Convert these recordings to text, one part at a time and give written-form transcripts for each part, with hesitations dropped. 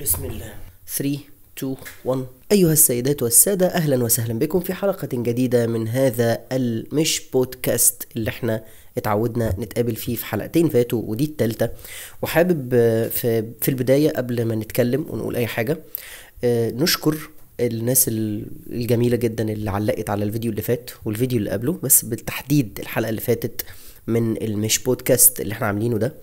بسم الله. 3 2 1. أيها السيدات والسادة، أهلا وسهلا بكم في حلقة جديدة من هذا المش بودكاست اللي احنا اتعودنا نتقابل فيه في حلقتين فاتوا ودي التالتة. وحابب في البداية قبل ما نتكلم ونقول أي حاجة نشكر الناس الجميلة جدا اللي علقت على الفيديو اللي فات والفيديو اللي قبله، بس بالتحديد الحلقة اللي فاتت من المش بودكاست اللي احنا عاملينه ده.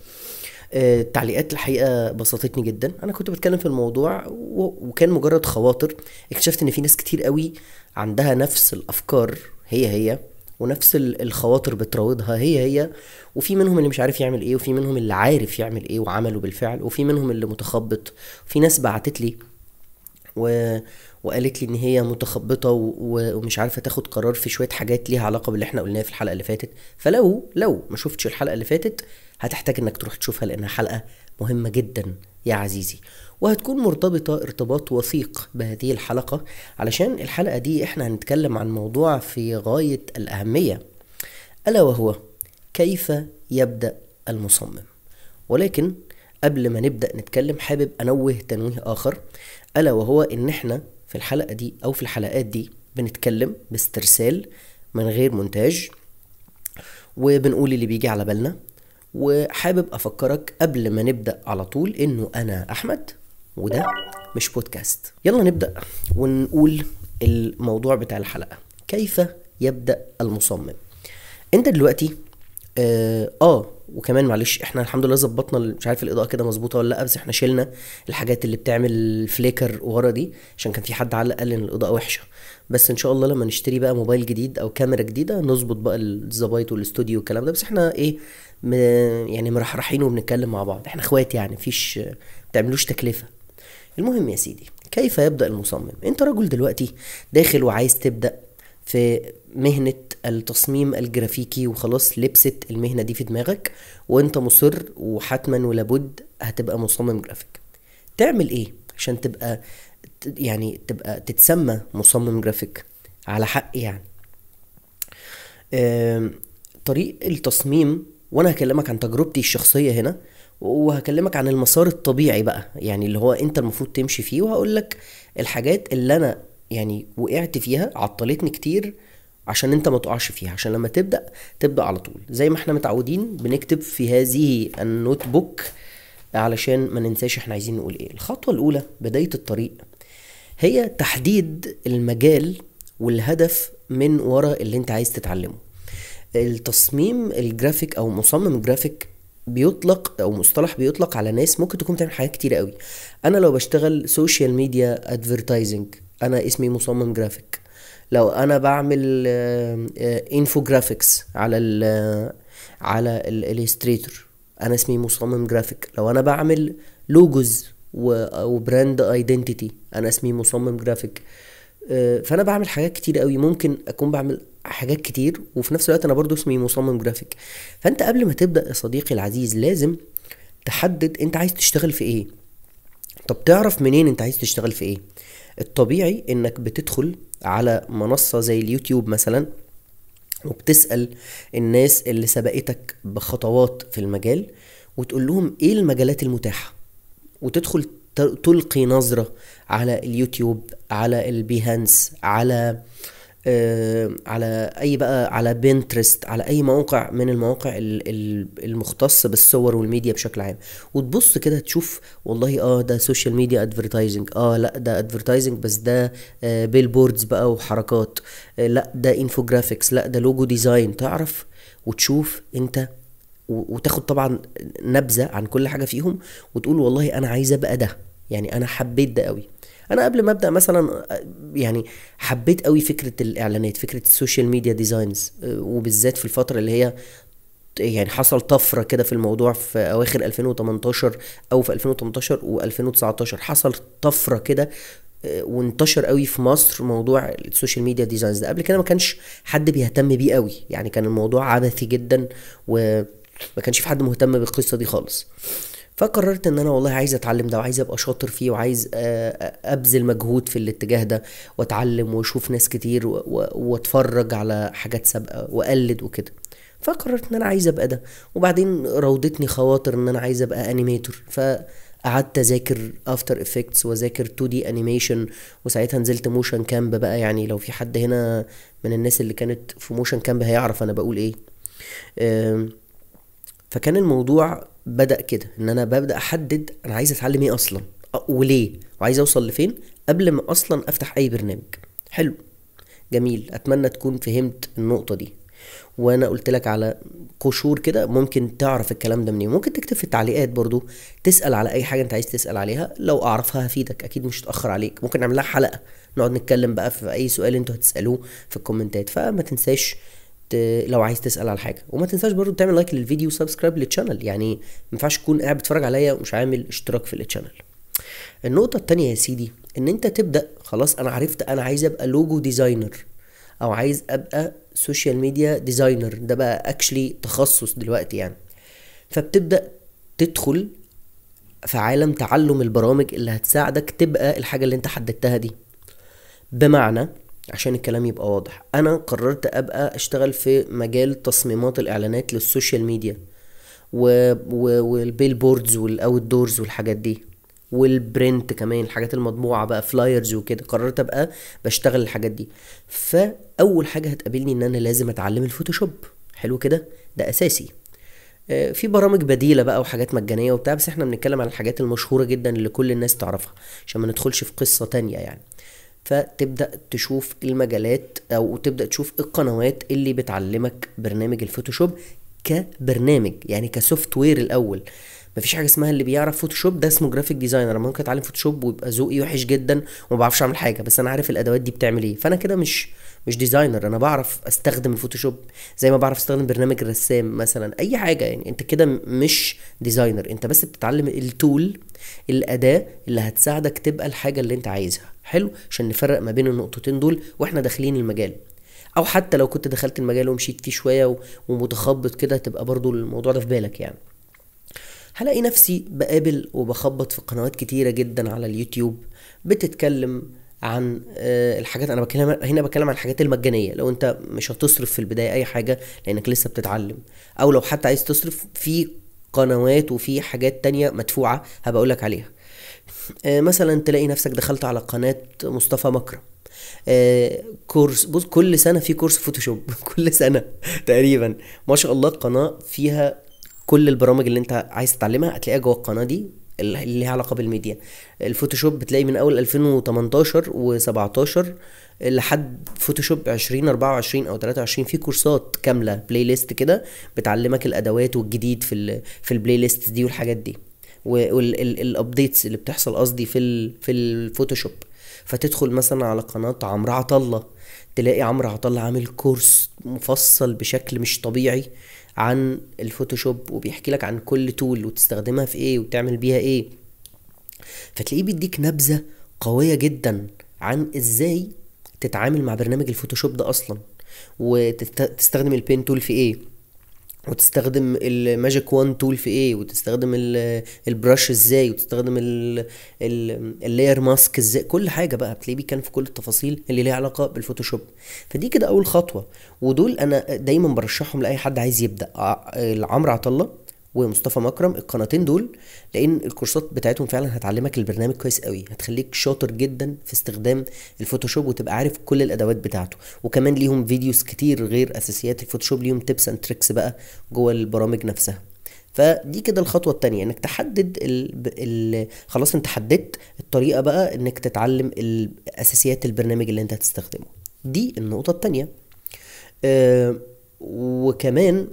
التعليقات الحقيقة بسطتني جدا. انا كنت بتكلم في الموضوع وكان مجرد خواطر. اكتشفت ان في ناس كتير قوي عندها نفس الافكار هي ونفس الخواطر بتراودها هي، وفي منهم اللي مش عارف يعمل ايه، وفي منهم اللي عارف يعمل ايه وعمله بالفعل، وفي منهم اللي متخبط. في ناس بعتت لي وقالت لي ان هي متخبطه ومش عارفه تاخد قرار في شويه حاجات ليها علاقه باللي احنا قلناه في الحلقه اللي فاتت. فلو ما شفتش الحلقه اللي فاتت هتحتاج انك تروح تشوفها، لانها حلقه مهمه جدا يا عزيزي، وهتكون مرتبطه ارتباط وثيق بهذه الحلقه، علشان الحلقه دي احنا هنتكلم عن موضوع في غايه الاهميه، الا وهو كيف يبدا المصمم. ولكن قبل ما نبدأ نتكلم حابب أنوه تنويه آخر، ألا وهو إن إحنا في الحلقة دي أو في الحلقات دي بنتكلم باسترسال من غير مونتاج، وبنقول اللي بيجي على بالنا. وحابب أفكرك قبل ما نبدأ على طول إنه أنا أحمد وده مش بودكاست. يلا نبدأ ونقول الموضوع بتاع الحلقة: كيف يبدأ المصمم. أنت دلوقتي وكمان معلش احنا الحمد لله ظبطنا مش عارف الاضاءه كده مظبوطه ولا لا، بس احنا شلنا الحاجات اللي بتعمل فليكر ورا دي، عشان كان في حد علق قال ان الاضاءه وحشه. بس ان شاء الله لما نشتري بقى موبايل جديد او كاميرا جديده نظبط بقى الزبايط والاستوديو والكلام ده. بس احنا ايه يعني مرحرحين وبنتكلم مع بعض، احنا اخوات يعني، مفيش بتعملوش تكلفه. المهم يا سيدي، كيف يبدأ المصمم؟ انت راجل دلوقتي داخل وعايز تبدأ في مهنة التصميم الجرافيكي، وخلاص لبست المهنة دي في دماغك وانت مصر وحتما ولابد هتبقى مصمم جرافيك. تعمل ايه عشان تبقى تتسمى مصمم جرافيك على حق يعني؟ طريق التصميم، وانا هكلمك عن تجربتي الشخصية هنا، وهكلمك عن المسار الطبيعي بقى، يعني اللي هو انت المفروض تمشي فيه، وهقولك الحاجات اللي انا يعني وقعت فيها عطلتني كتير عشان انت ما تقعش فيها، عشان لما تبدأ على طول زي ما احنا متعودين بنكتب في هذه النوت بوك علشان ما ننساش احنا عايزين نقول ايه. الخطوة الاولى بداية الطريق هي تحديد المجال والهدف من وراء اللي انت عايز تتعلمه. التصميم الجرافيك او مصمم جرافيك بيطلق او مصطلح بيطلق على ناس ممكن تكون بتعمل حاجات كتير قوي. انا لو بشتغل سوشيال ميديا ادفرتايزنج انا اسمي مصمم جرافيك. لو انا بعمل انفوجرافيكس على الاليستريتور انا اسمي مصمم جرافيك. لو انا بعمل لوجوز وبراند ايدنتيتي انا اسمي مصمم جرافيك. فانا بعمل حاجات كتير قوي، ممكن اكون بعمل حاجات كتير وفي نفس الوقت انا برضو اسمي مصمم جرافيك. فانت قبل ما تبدأ يا صديقي العزيز لازم تحدد انت عايز تشتغل في ايه. طب تعرف منين انت عايز تشتغل في ايه؟ الطبيعي انك بتدخل على منصة زي اليوتيوب مثلا وبتسأل الناس اللي سبقتك بخطوات في المجال وتقول لهم ايه المجالات المتاحة، وتدخل تلقي نظرة على اليوتيوب، على البيهانس، على اي بقى، على بنترست، على اي موقع من المواقع المختصة بالصور والميديا بشكل عام، وتبص كده تشوف والله ده سوشيال ميديا ادفرتايزنج، لا ده ادفرتايزنج بس ده بيلبوردز بقى وحركات، لا ده انفوجرافيكس، لا ده لوجو ديزاين. تعرف وتشوف انت وتاخد طبعا نبذة عن كل حاجة فيهم وتقول والله انا عايز ابقى ده، يعني انا حبيت ده قوي. انا قبل ما ابدا مثلا يعني حبيت قوي فكره الاعلانات، فكره السوشيال ميديا ديزاينز، وبالذات في الفتره اللي هي يعني حصل طفره كده في الموضوع في اواخر 2018 او في 2018 و2019 حصل طفره كده، وانتشر قوي في مصر موضوع السوشيال ميديا ديزاينز ده. قبل كده ما كانش حد بيهتم بيه قوي، يعني كان الموضوع عبثي جدا وما كانش في حد مهتم بالقصه دي خالص. فقررت ان انا والله عايز اتعلم ده وعايز ابقى شاطر فيه وعايز ابذل مجهود في الاتجاه ده واتعلم واشوف ناس كتير واتفرج على حاجات سابقة واقلد وكده. فقررت ان انا عايز ابقى ده، وبعدين راودتني خواطر ان انا عايز ابقى انيميتور، قعدت اذاكر افتر افكتس واذاكر 2 دي انيميشن، وساعتها نزلت موشن كامب بقى. يعني لو في حد هنا من الناس اللي كانت في موشن كامب هيعرف انا بقول ايه. آم، فكان الموضوع بدأ كده ان انا ببدأ احدد انا عايز اتعلم ايه اصلا، وليه، وعايز اوصل لفين قبل ما اصلا افتح اي برنامج. حلو، جميل، اتمنى تكون فهمت النقطة دي. وانا قلت لك على قشور كده ممكن تعرف الكلام ده منين. ممكن تكتب في التعليقات برضو، تسأل على اي حاجة انت عايز تسأل عليها، لو اعرفها هفيدك اكيد، مش هتأخر عليك. ممكن نعمل لها حلقة نقعد نتكلم بقى في اي سؤال انتوا هتسألوه في الكومنتات. فما تنساش لو عايز تسأل على حاجة. وما تنساش برضو تعمل لايك للفيديو وسبسكرايب للشانل. يعني ما ينفعش تكون قاعد بتتفرج عليا ومش عامل اشتراك في الشانل. النقطة التانية يا سيدي ان انت تبدأ خلاص، انا عرفت انا عايز ابقى لوجو ديزاينر او عايز ابقى سوشيال ميديا ديزاينر، ده بقى اكشلي تخصص دلوقتي يعني. فبتبدأ تدخل في عالم تعلم البرامج اللي هتساعدك تبقى الحاجة اللي انت حددتها دي. بمعنى، عشان الكلام يبقى واضح، انا قررت ابقى اشتغل في مجال تصميمات الاعلانات للسوشيال ميديا والبيل بوردز والاوت دورز والحاجات دي، والبرنت كمان، الحاجات المطبوعة بقى، فلايرز وكده. قررت ابقى بشتغل الحاجات دي. فاول حاجة هتقابلني ان انا لازم اتعلم الفوتوشوب. حلو كده، ده اساسي. في برامج بديلة بقى وحاجات مجانية وبتاع، بس احنا بنتكلم عن الحاجات المشهورة جدا اللي كل الناس تعرفها عشان ما ندخلش في قصة تانية يعني. فتبدأ تشوف المجالات او تبدأ تشوف القنوات اللي بتعلمك برنامج الفوتوشوب كبرنامج، يعني كسوفت وير الاول. مفيش حاجه اسمها اللي بيعرف فوتوشوب ده اسمه جرافيك ديزاينر. انا ممكن اتعلم فوتوشوب ويبقى ذوقي وحش جدا وما بعرفش اعمل حاجه، بس انا عارف الادوات دي بتعمل ايه، فانا كده مش ديزاينر. انا بعرف استخدم الفوتوشوب زي ما بعرف استخدم برنامج الرسام مثلا، اي حاجه يعني. انت كده مش ديزاينر، انت بس بتتعلم التول، الاداه اللي هتساعدك تبقى الحاجه اللي انت عايزها. حلو، عشان نفرق ما بين النقطتين دول واحنا داخلين المجال. او حتى لو كنت دخلت المجال ومشيت فيه شويه ومتخبط كده، تبقى برضو الموضوع ده في بالك يعني. هلاقي نفسي بقابل وبخبط في قنوات كتيرة جدا على اليوتيوب بتتكلم عن الحاجات. انا بتكلم عن الحاجات المجانية، لو انت مش هتصرف في البداية اي حاجة لانك لسه بتتعلم، او لو حتى عايز تصرف في قنوات وفي حاجات تانية مدفوعة هبقولك عليها. مثلا تلاقي نفسك دخلت على قناة مصطفى مكرم، كورس. بص، كل سنة في كورس فوتوشوب كل سنة تقريبا، ما شاء الله. قناة فيها كل البرامج اللي انت عايز تتعلمها هتلاقيها جوه القناة دي اللي ليها علاقة بالميديا. الفوتوشوب بتلاقي من اول 2018 و17 لحد فوتوشوب 2024 او 23 في كورسات كاملة، بلاي ليست كده بتعلمك الادوات والجديد في البلاي ليست دي والحاجات دي، والابديتس اللي بتحصل قصدي في الفوتوشوب. فتدخل مثلا على قناة عمرو عطلة، تلاقي عمرو عطلة عامل كورس مفصل بشكل مش طبيعي عن الفوتوشوب، وبيحكي لك عن كل تول وتستخدمها في ايه وتعمل بيها ايه. فتلاقيه بيديك نبذة قوية جدا عن ازاي تتعامل مع برنامج الفوتوشوب ده اصلا، وتستخدم البين تول في ايه، وتستخدم الماجيك وان تول في ايه، وتستخدم البرش ازاي، وتستخدم اللاير ماسك ازاي. كل حاجه بقى بتلاقيه بيتكلم في كل التفاصيل اللي ليها علاقه بالفوتوشوب. فدي كده اول خطوه، ودول انا دايما برشحهم لاي حد عايز يبدا. عمرو عطله ومصطفى مكرم، القناتين دول، لان الكورسات بتاعتهم فعلا هتعلمك البرنامج كويس قوي، هتخليك شاطر جدا في استخدام الفوتوشوب وتبقى عارف كل الادوات بتاعته. وكمان ليهم فيديوز كتير غير اساسيات الفوتوشوب، ليهم تيبس اند تريكس بقى جوه البرامج نفسها. فدي كده الخطوة التانية، انك تحدد خلاص انت حددت الطريقة بقى انك تتعلم اساسيات البرنامج اللي انت هتستخدمه. دي النقطة التانية. وكمان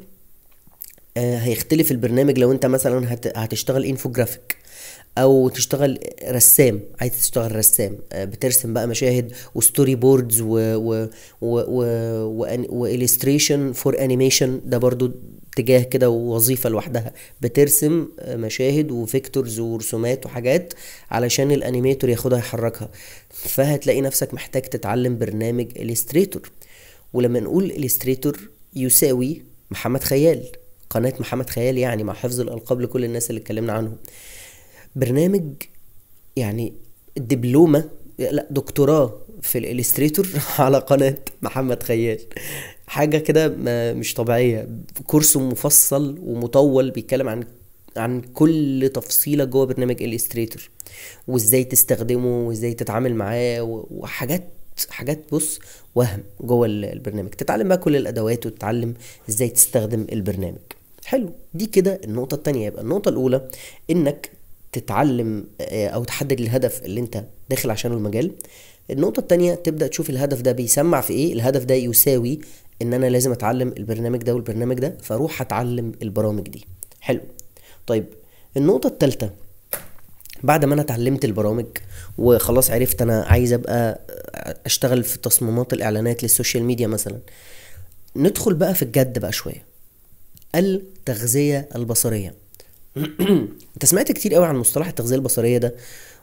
هيختلف البرنامج. لو انت مثلا هتشتغل انفوجرافيك او تشتغل رسام، عايز تشتغل رسام بترسم بقى مشاهد وستوري بوردز والستريشن فور انيميشن، ده برضو اتجاه كده ووظيفة لوحدها. بترسم مشاهد وفيكتورز ورسومات وحاجات علشان الانيميتور ياخدها يحركها. فهتلاقي نفسك محتاج تتعلم برنامج الستريتور. ولما نقول الستريتور يساوي محمد خيال، قناة محمد خيال، يعني مع حفظ الألقاب لكل الناس اللي اتكلمنا عنهم. برنامج يعني دبلومة، لا دكتوراه في الالستريتور على قناة محمد خيال. حاجة كده مش طبيعية. كورس مفصل ومطول بيتكلم عن عن كل تفصيلة جوه برنامج الستريتور، وازاي تستخدمه وازاي تتعامل معاه وحاجات، بص، وهم جوه البرنامج. تتعلم بقى كل الادوات وتتعلم ازاي تستخدم البرنامج. حلو، دي كده النقطة التانية. يبقى النقطة الأولى إنك تتعلم أو تحدد الهدف اللي أنت داخل عشانه المجال. النقطة التانية تبدأ تشوف الهدف ده بيسمع في إيه. الهدف ده يساوي إن أنا لازم أتعلم البرنامج ده والبرنامج ده، فأروح أتعلم البرامج دي. حلو. طيب النقطة التالتة، بعد ما أنا اتعلمت البرامج وخلاص عرفت أنا عايز أبقى أشتغل في تصميمات الإعلانات للسوشيال ميديا مثلا، ندخل بقى في الجد بقى شوية. التغذية البصرية. انت سمعت كتير قوي عن مصطلح التغذية البصرية ده،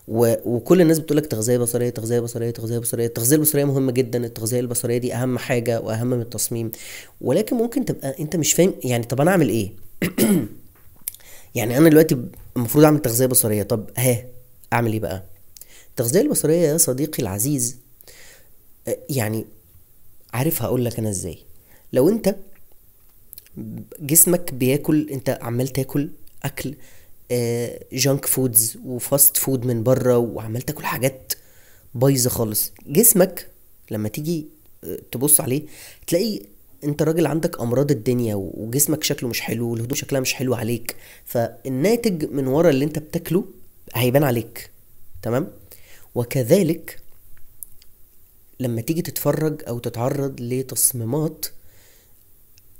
وكل الناس بتقولك تغذية بصرية، تغذية بصرية، تغذية بصرية. التغذية البصرية مهمة جدا، التغذية البصرية دي أهم حاجة وأهم من التصميم. ولكن ممكن تبقى انت مش فاهم يعني، طب أنا أعمل إيه؟ يعني أنا دلوقتي المفروض أعمل تغذية بصرية، طب أعمل إيه بقى؟ التغذية البصرية يا صديقي العزيز، يعني عارف هقولك أنا إزاي. لو انت جسمك بياكل، انت عمال تاكل اكل جانك فودز وفاست فود من بره، وعمال تاكل حاجات بايظه خالص، جسمك لما تيجي تبص عليه تلاقي انت راجل عندك امراض الدنيا، وجسمك شكله مش حلو، والهدوم شكلها مش حلو عليك، فالناتج من ورا اللي انت بتاكله هيبان عليك. تمام. وكذلك لما تيجي تتفرج او تتعرض لتصميمات،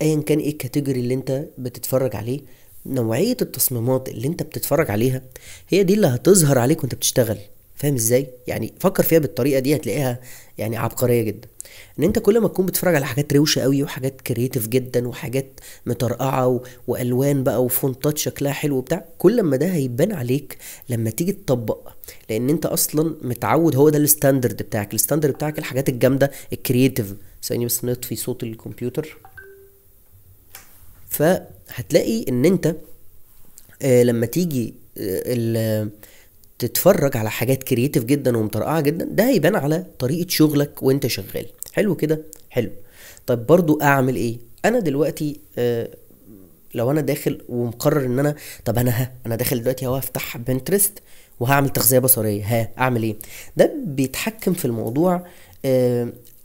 ايا كان ايه الكاتيجوري اللي انت بتتفرج عليه، نوعية التصميمات اللي انت بتتفرج عليها هي دي اللي هتظهر عليك وانت بتشتغل. فاهم ازاي؟ يعني فكر فيها بالطريقة دي، هتلاقيها يعني عبقرية جدا. ان انت كل ما تكون بتتفرج على حاجات روشة قوي وحاجات كرييتيف جدا وحاجات مترقعة والوان بقى وفونتات شكلها حلو وبتاع، كل ما ده هيبان عليك لما تيجي تطبق، لان انت اصلا متعود، هو ده الستاندرد بتاعك. الستاندرد بتاعك الحاجات الجامدة الكرييتيف. ثانية بس نطفي صوت الكمبيوتر. فهتلاقي ان انت لما تيجي تتفرج على حاجات كرييتيف جدا ومطرقعه جدا، ده هيبان على طريقه شغلك وانت شغال. حلو كده، حلو. طيب برضو اعمل ايه انا دلوقتي؟ لو انا داخل ومقرر ان انا، طب انا داخل دلوقتي اهو افتح بنترست وهعمل تغذيه بصريه، اعمل ايه؟ ده بيتحكم في الموضوع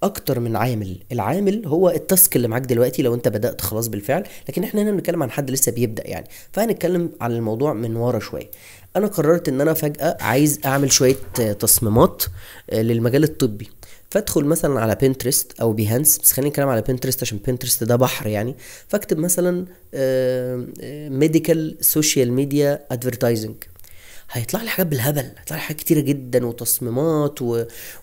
اكتر من عامل. العامل هو التاسك اللي معاك دلوقتي لو انت بدأت خلاص بالفعل، لكن احنا هنا بنتكلم عن حد لسه بيبدأ يعني، فهنتكلم عن الموضوع من ورا شوية. انا قررت ان انا فجأة عايز اعمل شوية تصميمات للمجال الطبي، فادخل مثلا على بنترست او بيهانس، بس خلينا نتكلم على بنترست عشان بنترست ده بحر يعني. فاكتب مثلا ميديكال سوشيال ميديا ادفرتايزنج، هيطلع لي حاجات بالهبل، هيطلع لي حاجات كتيره جدا وتصميمات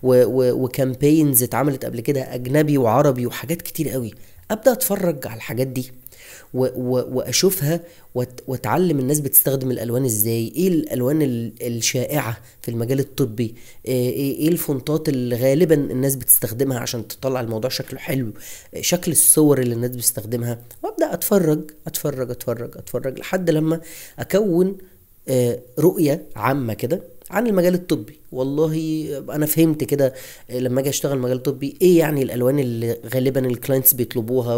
وكامبينز اتعملت قبل كده اجنبي وعربي وحاجات كتير قوي. ابدا اتفرج على الحاجات دي واشوفها واتعلم الناس بتستخدم الالوان ازاي، ايه الالوان الشائعه في المجال الطبي، ايه الفونتات اللي غالبا الناس بتستخدمها عشان تطلع الموضوع شكله حلو، شكل الصور اللي الناس بتستخدمها، وابدا اتفرج اتفرج اتفرج اتفرج لحد لما اكون رؤية عامة كده عن المجال الطبي. والله انا فهمت كده لما اجي اشتغل مجال طبي ايه يعني الالوان اللي غالبا الكلاينتس بيطلبوها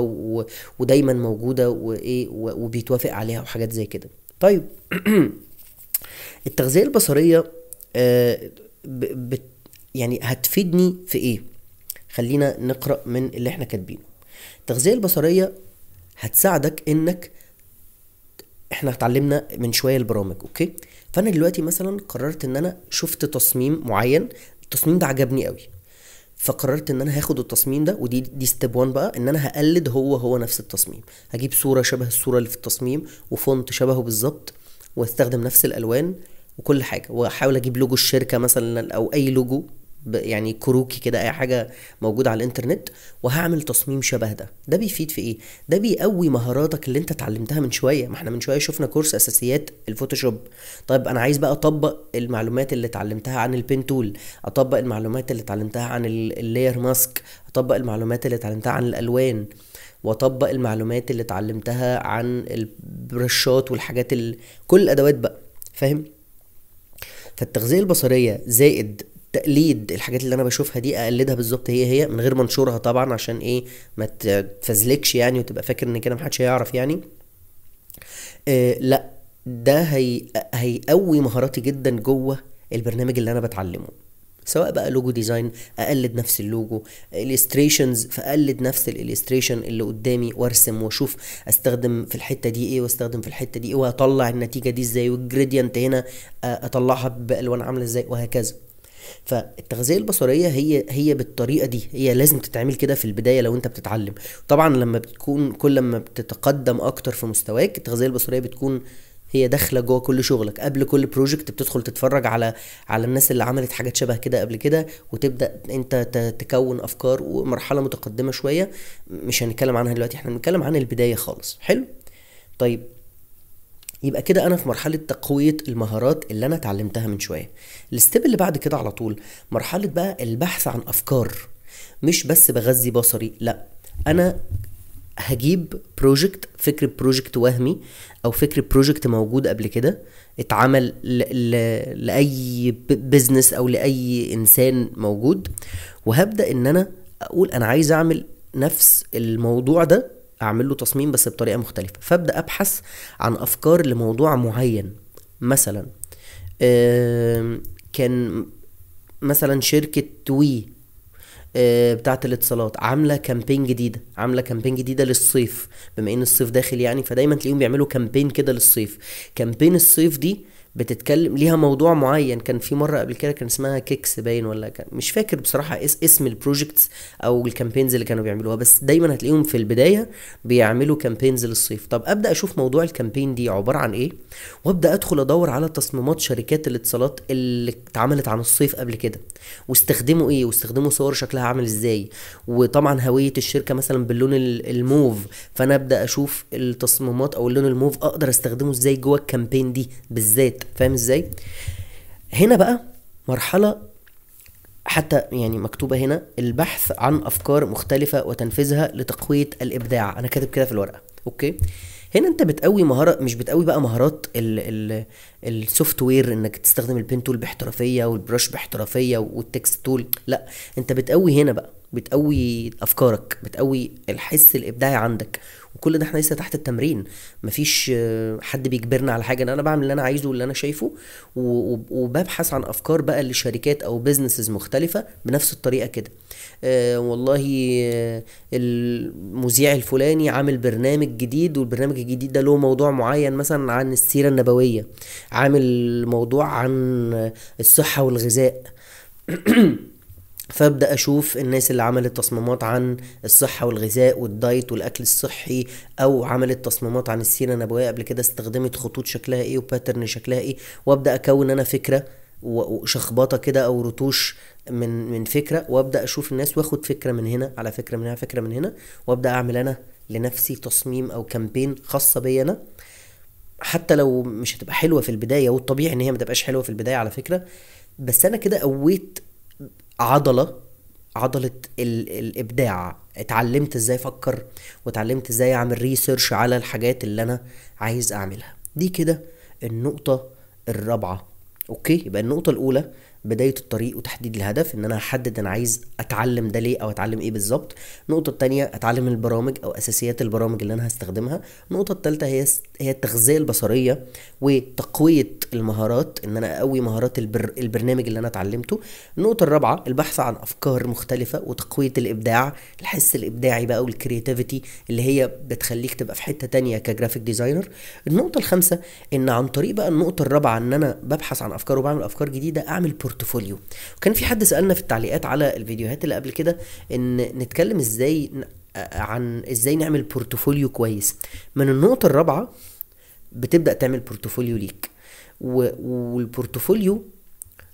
ودايما موجودة وايه وبيتوافق عليها وحاجات زي كده. طيب التغذية البصرية يعني هتفيدني في ايه؟ خلينا نقرأ من اللي احنا كاتبينه. التغذية البصرية هتساعدك انك، احنا اتعلمنا من شويه البرامج، اوكي؟ فانا دلوقتي مثلا قررت ان انا شفت تصميم معين، التصميم ده عجبني قوي، فقررت ان انا هاخد التصميم ده، ودي ستيب 1 بقى، ان انا هقلد هو نفس التصميم. هجيب صوره شبه الصوره اللي في التصميم وفونت شبهه بالظبط، واستخدم نفس الالوان وكل حاجه، واحاول اجيب لوجو الشركه مثلا او اي لوجو يعني كروكي كده، اي حاجه موجوده على الانترنت، وهعمل تصميم شبه ده بيفيد في ايه؟ ده بيقوي مهاراتك اللي انت اتعلمتها من شويه. ما احنا من شويه شفنا كورس اساسيات الفوتوشوب. طيب انا عايز بقى اطبق المعلومات اللي اتعلمتها عن البين تول، اطبق المعلومات اللي اتعلمتها عن اللاير ماسك، اطبق المعلومات اللي اتعلمتها عن الالوان، واطبق المعلومات اللي اتعلمتها عن البرشات والحاجات كل الادوات بقى. فاهم؟ فالتغذيه البصريه زائد تقليد الحاجات اللي انا بشوفها دي، اقلدها بالظبط هي من غير ما انشرها طبعا، عشان ايه؟ ما تفزلكش يعني وتبقى فاكر ان كده محدش هيعرف يعني. لا، ده هيقوي مهاراتي جدا جوه البرنامج اللي انا بتعلمه، سواء بقى لوجو ديزاين اقلد نفس اللوجو، illustrations فاقلد نفس الاليستريشن اللي قدامي وارسم واشوف استخدم في الحته دي ايه واستخدم في الحته دي ايه واطلع النتيجه دي ازاي، والجريدينت هنا اطلعها بالوان عامله ازاي وهكذا. فالتغذية البصرية هي بالطريقة دي، هي لازم تتعمل كده في البداية لو انت بتتعلم. طبعا لما بتكون كل ما بتتقدم اكتر في مستواك، التغذية البصرية بتكون هي داخله جوه كل شغلك. قبل كل بروجكت بتدخل تتفرج على الناس اللي عملت حاجات شبه كده قبل كده، وتبدا انت تكون افكار، ومرحله متقدمه شويه مش هنتكلم عنها دلوقتي، احنا بنتكلم عن البدايه خالص. حلو. طيب يبقى كده انا في مرحله تقويه المهارات اللي انا اتعلمتها من شويه. الستيب اللي بعد كده على طول مرحله بقى البحث عن افكار. مش بس بغذي بصري، لا، انا هجيب بروجكت، فكرة بروجكت وهمي او فكرة بروجكت موجود قبل كده اتعمل لأي بزنس او لأي انسان موجود، وهبدأ ان انا اقول انا عايز اعمل نفس الموضوع ده، اعمل له تصميم بس بطريقة مختلفة. فابدأ ابحث عن افكار لموضوع معين. مثلا كان مثلا شركة وي بتاعة الاتصالات عاملة كامبين جديدة للصيف، بما ان الصيف داخل يعني، فدايما تلاقيهم بيعملوا كامبين كده للصيف. كامبين الصيف دي بتتكلم ليها موضوع معين. كان في مرة قبل كده كان اسمها كيكس باين، ولا كان مش فاكر بصراحة اسم البروجكتس او الكامبينز اللي كانوا بيعملوها، بس دايما هتلاقيهم في البداية بيعملوا كامبينز للصيف. طب ابدأ اشوف موضوع الكامبين دي عبارة عن ايه، وابدأ ادخل ادور على تصميمات شركات الاتصالات اللي اتعملت عن الصيف قبل كده، واستخدموا ايه، واستخدموا صور شكلها عامل ازاي، وطبعا هوية الشركة مثلا باللون الموف. فانا ابدا اشوف التصميمات او اللون الموف اقدر استخدمه ازاي جوه الكامبين دي بالذات. فاهم ازاي؟ هنا بقى مرحلة حتى يعني مكتوبة هنا، البحث عن افكار مختلفة وتنفيذها لتقوية الابداع. انا كاتب كده في الورقة. اوكي. هنا انت بتقوي مهارة، مش بتقوي بقى مهارات ال السوفت وير، انك تستخدم البين تول باحترافية والبرش باحترافية والتكست تول، لا، انت بتقوي هنا بقى، بتقوي افكارك، بتقوي الحس الابداعي عندك. وكل ده احنا لسه تحت التمرين، مفيش حد بيجبرنا على حاجه. انا بعمل اللي انا عايزه واللي انا شايفه، وببحث عن افكار بقى لشركات او بيزنسز مختلفه بنفس الطريقه كده. والله المذيع الفلاني عامل برنامج جديد، والبرنامج الجديد ده له موضوع معين مثلا عن السيره النبويه، عامل موضوع عن الصحه والغذاء. فابدا اشوف الناس اللي عملت تصميمات عن الصحه والغذاء والدايت والاكل الصحي، او عملت تصميمات عن السيره النبويه قبل كده، استخدمت خطوط شكلها ايه وباترن شكلها ايه، وابدا اكون انا فكره وشخبطه كده او رتوش من فكره، وابدا اشوف الناس واخد فكره من هنا على فكره من هنا فكره من هنا، وابدا اعمل انا لنفسي تصميم او كامبين خاصه بيا انا. حتى لو مش هتبقى حلوه في البدايه، والطبيعي ان هي ما تبقاش حلوه في البدايه على فكره، بس انا كده قويت عضلة عضلة الإبداع. اتعلمت ازاي افكر، واتعلمت ازاي اعمل ريسيرش على الحاجات اللي انا عايز اعملها. دي كده النقطة الرابعة. اوكي، يبقى النقطة الاولى بداية الطريق وتحديد الهدف، ان انا احدد انا عايز اتعلم ده ليه او اتعلم ايه بالظبط. النقطة التانية اتعلم البرامج او اساسيات البرامج اللي انا هستخدمها. النقطة التالتة هي التغذية البصرية وتقوية المهارات، ان انا اقوي مهارات البرنامج اللي انا اتعلمته. النقطة الرابعة البحث عن افكار مختلفة وتقوية الابداع، الحس الابداعي بقى والكرياتيفيتي اللي هي بتخليك تبقى في حتة تانية كجرافيك ديزاينر. النقطة الخامسة ان عن طريق بقى النقطة الرابعة ان انا ببحث عن افكار وبعمل افكار جديدة اعمل بورتفوليو. وكان في حد سألنا في التعليقات على الفيديوهات اللي قبل كده ان نتكلم ازاي عن ازاي نعمل بورتفوليو كويس. من النقطة الرابعة بتبدأ تعمل بورتفوليو ليك، والبورتفوليو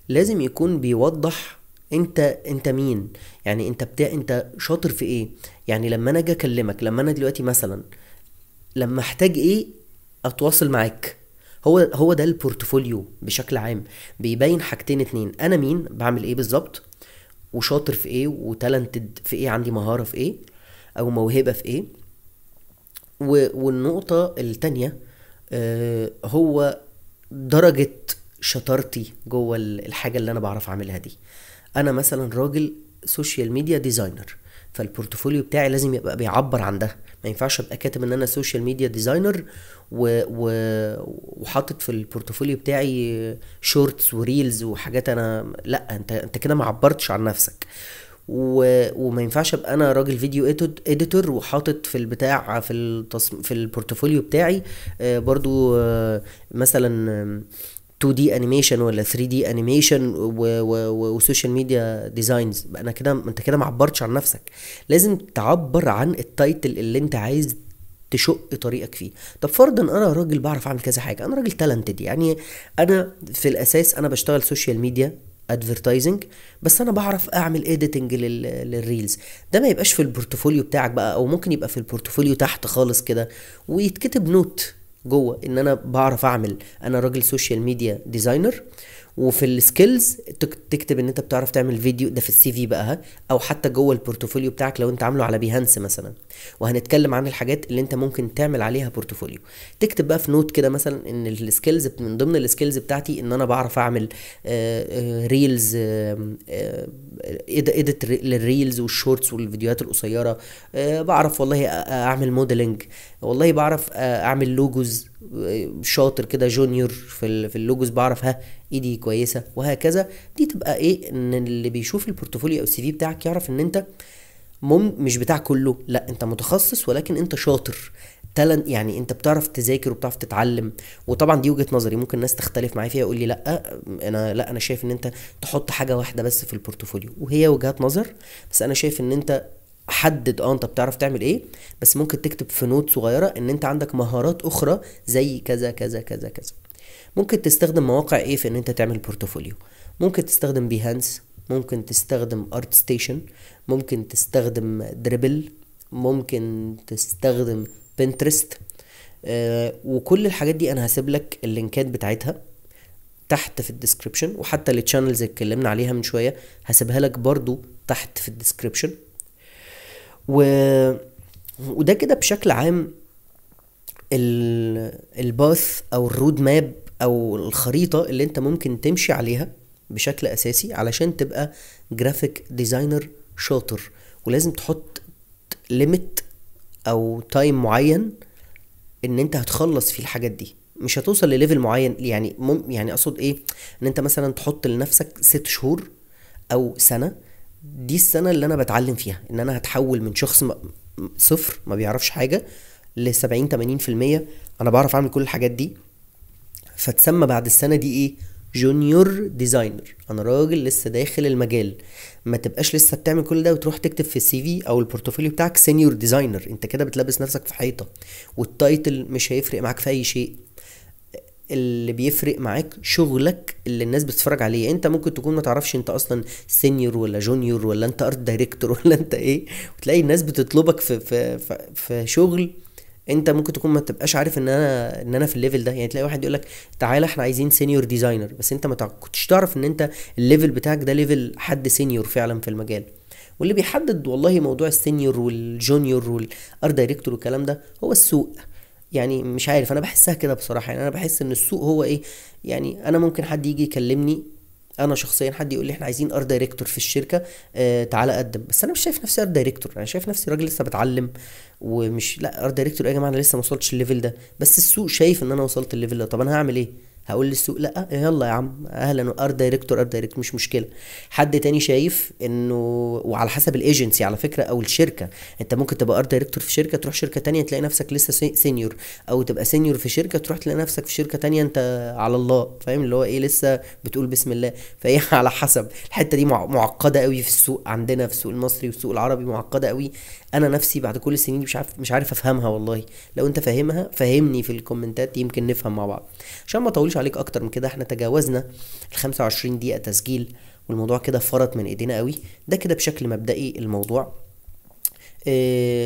لازم يكون بيوضح انت مين، يعني انت شاطر في ايه. يعني لما انا اجي اكلمك، لما انا دلوقتي مثلا لما احتاج ايه اتواصل معاك، هو ده البورتفوليو بشكل عام. بيبين حاجتين اتنين، انا مين، بعمل ايه بالظبط، وشاطر في ايه، وتالنتد في ايه، عندي مهارة في ايه او موهبة في ايه. والنقطة التانية هو درجة شطارتي جوه الحاجة اللي انا بعرف اعملها دي. انا مثلا راجل سوشيال ميديا ديزاينر، فالبورتفوليو بتاعي لازم يبقى بيعبر عن ده. ما ينفعش ابقى كاتب ان انا سوشيال ميديا ديزاينر وحاطط في البورتفوليو بتاعي شورتس وريلز وحاجات، انا لا، انت كده ما عبرتش عن نفسك. وما ينفعش ابقى انا راجل فيديو اديتور وحاطط في البتاع في البورتفوليو بتاعي برضو مثلا 2D انيميشن ولا 3D انيميشن وسوشيال ميديا ديزاينز. انا كده، انت كده ما عبرتش عن نفسك. لازم تعبر عن التايتل اللي انت عايز تشق طريقك فيه. طب فرضا انا راجل بعرف اعمل كذا حاجه، انا راجل تالنتد، يعني انا في الاساس انا بشتغل سوشيال ميديا ادفرتايزنج، بس انا بعرف اعمل اديتنج للريلز. ده ما يبقاش في البورتفوليو بتاعك بقى، او ممكن يبقى في البورتفوليو تحت خالص كده ويتكتب نوت جوه ان انا بعرف اعمل، انا راجل سوشيال ميديا ديزاينر. وفي السكيلز تكتب ان انت بتعرف تعمل فيديو، ده في السي في بقى، او حتى جوه البورتفوليو بتاعك لو انت عامله على بيهانس مثلا. وهنتكلم عن الحاجات اللي انت ممكن تعمل عليها بورتفوليو. تكتب بقى في نوت كده مثلا ان السكيلز، من ضمن السكيلز بتاعتي ان انا بعرف اعمل ريلز، اديت للريلز والشورتس والفيديوهات القصيره. بعرف والله اعمل موديلنج، والله بعرف اعمل لوجوز، شاطر كده جونيور في اللوجوز، بعرف ايدي كويسه، وهكذا. دي تبقى ايه، ان اللي بيشوف البورتفوليو او السي في بتاعك يعرف ان انت مش بتاع كله، لا انت متخصص، ولكن انت شاطر تالنت، يعني انت بتعرف تذاكر وبتعرف تتعلم. وطبعا دي وجهة نظري، ممكن الناس تختلف معايا فيها، يقول لي لا انا شايف ان انت تحط حاجة واحدة بس في البورتفوليو، وهي وجهات نظر. بس انا شايف ان انت حدد انت بتعرف تعمل ايه، بس ممكن تكتب في نوت صغيرة ان انت عندك مهارات اخرى زي كذا كذا كذا كذا. ممكن تستخدم مواقع ايه في ان انت تعمل بورتفوليو؟ ممكن تستخدم بيهانس، ممكن تستخدم ارت ستيشن، ممكن تستخدم دريبل، ممكن تستخدم بنترست. وكل الحاجات دي انا هسيب لك اللينكات بتاعتها تحت في الديسكريبشن، وحتى التشانلز اللي اتكلمنا عليها من شويه هسيبها لك برضو تحت في الديسكريبشن. وده كده بشكل عام الباث او الرود ماب او الخريطه اللي انت ممكن تمشي عليها بشكل اساسي علشان تبقى جرافيك ديزاينر شاطر. ولازم تحط ليميت او تايم معين ان انت هتخلص فيه الحاجات دي. مش هتوصل لليفل معين، يعني يعني اقصد ايه، ان انت مثلا تحط لنفسك 6 شهور او سنة، دي السنة اللي انا بتعلم فيها ان انا هتحول من شخص صفر ما بيعرفش حاجة ل 70-80% انا بعرف اعمل كل الحاجات دي. فتسمى بعد السنة دي ايه؟ جونيور ديزاينر. انا راجل لسه داخل المجال. ما تبقاش لسه بتعمل كل ده وتروح تكتب في السي في او البورتفوليو بتاعك سينيور ديزاينر، انت كده بتلبس نفسك في حيطة، والتايتل مش هيفرق معاك في اي شيء. اللي بيفرق معاك شغلك اللي الناس بتتفرج عليه. انت ممكن تكون ما تعرفش انت اصلا سينيور ولا جونيور ولا انت ارت دايركتور ولا انت ايه، وتلاقي الناس بتطلبك في شغل انت ممكن تكون ما تبقاش عارف ان انا في الليفل ده. يعني تلاقي واحد يقول لك تعالى احنا عايزين سينيور ديزاينر، بس انت ما كنتش تعرف ان انت الليفل بتاعك ده ليفل حد سينيور فعلا في المجال. واللي بيحدد والله موضوع السينيور والجونيور والارت دايركتور والكلام ده هو السوق. يعني مش عارف، انا بحسها كده بصراحه. يعني انا بحس ان السوق هو ايه، يعني انا ممكن حد يجي يكلمني انا شخصيا، حد يقول لي احنا عايزين ارت دايركتور في الشركه، تعالى قدم. بس انا مش شايف نفسي ارت دايركتور، انا شايف نفسي راجل لسه بتعلم. ومش لا ارت دايركتور يا جماعه انا لسه ما وصلتش الليفل ده، بس السوق شايف ان انا وصلت الليفل ده. طب انا هعمل ايه؟ هقول للسوق لا يلا يا عم اهلا ارت دايركتور، ارت دايركتور مش مشكله. حد تاني شايف انه، وعلى حسب الايجنسي على فكره او الشركه، انت ممكن تبقى ارت دايركتور في شركه تروح شركه تانية تلاقي نفسك لسه سينيور، او تبقى سينيور في شركه تروح تلاقي نفسك في شركه تانية انت على الله، فاهم اللي هو ايه، لسه بتقول بسم الله. فهي على حسب. الحته دي معقده قوي في السوق عندنا، في السوق المصري والسوق العربي معقده قوي. انا نفسي بعد كل السنين مش عارف افهمها والله. لو انت فاهمها فهمني في الكومنتات يمكن نفهم مع بعض. عشان ما اطولش عليك اكتر من كده، احنا تجاوزنا ال 25 دقيقة تسجيل، والموضوع كده فرط من ايدينا قوي. ده كده بشكل مبدئي الموضوع.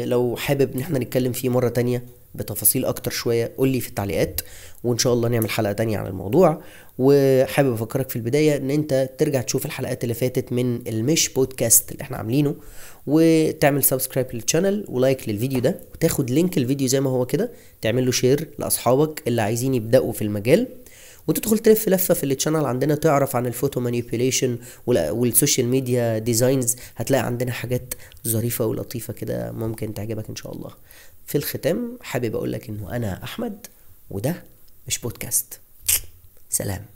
لو حابب ان احنا نتكلم فيه مرة تانية بتفاصيل اكتر شوية قولي في التعليقات، وان شاء الله نعمل حلقة تانية عن الموضوع. وحابب افكرك في البداية ان انت ترجع تشوف الحلقات اللي فاتت من المش بودكاست اللي احنا عاملينه، وتعمل سبسكرايب للشانل ولايك للفيديو ده، وتاخد لينك الفيديو زي ما هو كده تعمل له شير لاصحابك اللي عايزين يبدأوا في المجال. وتدخل تلف لفة في التشانل عندنا، تعرف عن الفوتو مانيبيوليشن والسوشيال ميديا ديزاينز. هتلاقي عندنا حاجات ظريفة ولطيفة كده ممكن تعجبك ان شاء الله. في الختام حابب اقولك انه انا احمد، وده مش بودكاست. سلام.